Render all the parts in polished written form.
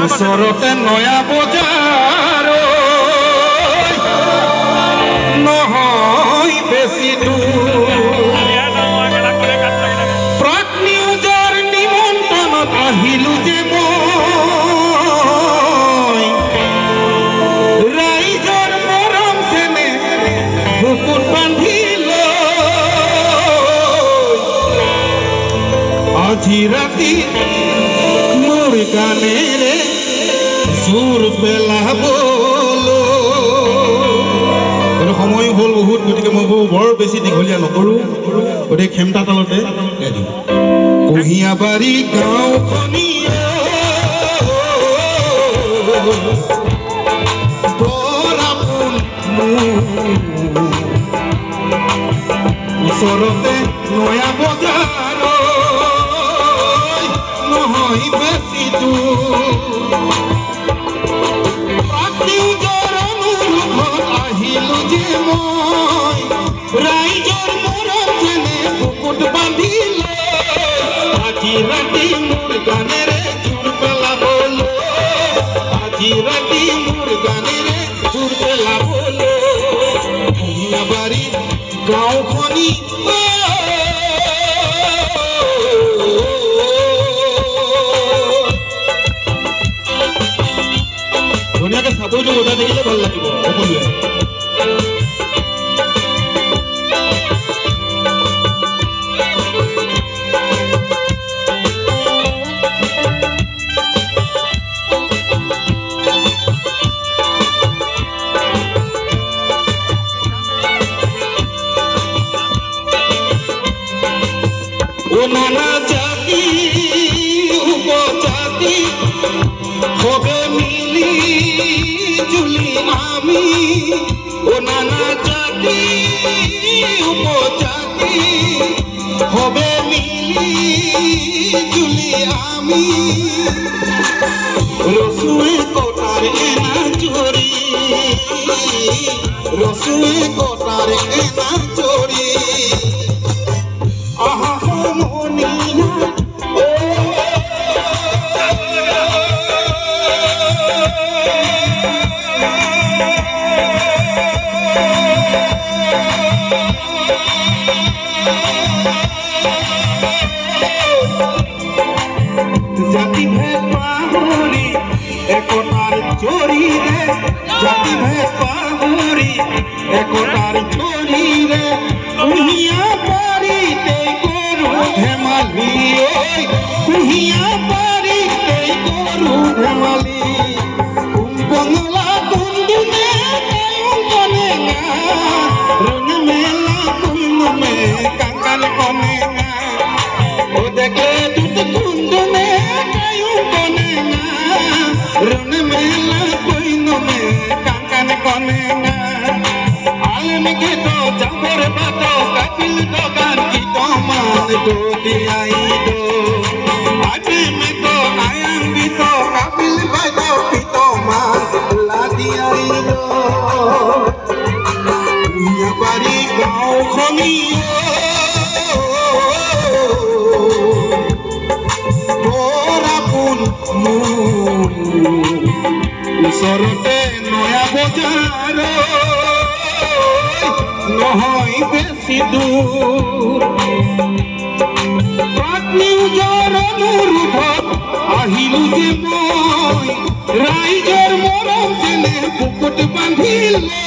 ওচৰতে নয়া বজাৰ নহয় বেছি প্ৰাক নিউজৰ নিমন্ত্ৰণত আহিলো যে মই ৰাইজৰ মৰম চেনে বুকুত বান্ধি আজি ৰাতি মোৰ গানেৰে সুৰ পেলাবলৈ সময় হ'ল বহুত, গতিকে মই বৰ বেছি দীঘলীয়া নকৰোঁ। গতিকে খেমটা তালতে কুঁহিয়াবাৰী গাঁওখনি ওচৰতে নয়া বজাৰ নহয় বেছি দূৰ আহিলো যে মই ৰাইজৰ মৰম যেনে বুকুত বান্ধিলে আজি ৰাতি মোৰ গানেৰে জোৰ পেলাবলৈ আজি ৰাতি মোৰ গানেৰে জোৰ পেলাবলৈ কুঁহিয়াবাৰী গাঁওখনি ধুনীয়াকে চাবইটো বজাই থাকিলে ভাল লাগিব সকলোৱে। নানা জাতি উপজাতি হবে মিলি জুলি আমি নানা জাতি উপজাতি হবে মিলি জুলি আমি রসুয়ে কটার এনা চোরি রসুয়ে কটার এনা চোরি আহা জাতি ভেদ পাহৰি একতাৰ চৰিৰে জাতি ভেদ পাহৰি একতাৰ চৰিৰে কুঁহিয়া বাৰীতে কৰো ধেমালি কুঁহিয়া বাৰীতে কৰো ধেমালি বঙলা কুন্দুমে কনে রুন মেলা কুন্দুমে কাঙ্গাল কনে ও দেখলে দুধ কুন্দুমে রুন মেলা কইনমে কাঙ্গাল কনে আলম কে তো যাবর বাত কাপিল দোকান কি তমান তো দিয়াই দো আজে মে তো আয়াম কি তো কাপিল বাত কি তমান লা দিয়াই দো কুঁহিয়াবাৰী গাঁওখনি ওচৰতে নয়া বজাৰ নহয় বেছি দূৰ প্ৰাক নিউজৰ অনুৰোধত আহিলো যে মই ৰাইজৰ মৰম যেনে বুকুত বান্ধিলে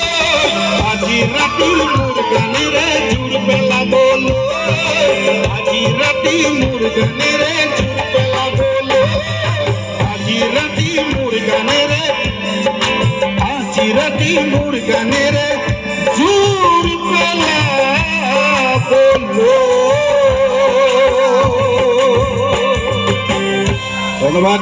আজি ৰাতি মোৰ গানেৰে জোৰ পেলাবলৈ আজি ৰাতি মোৰ গানেৰে জোৰ পেলাবলৈ আজি ৰাতি মোৰ গানেৰে আজি ৰাতি মোৰ গানেৰে জোৰ পেলাবলৈ। ধন্যবাদ।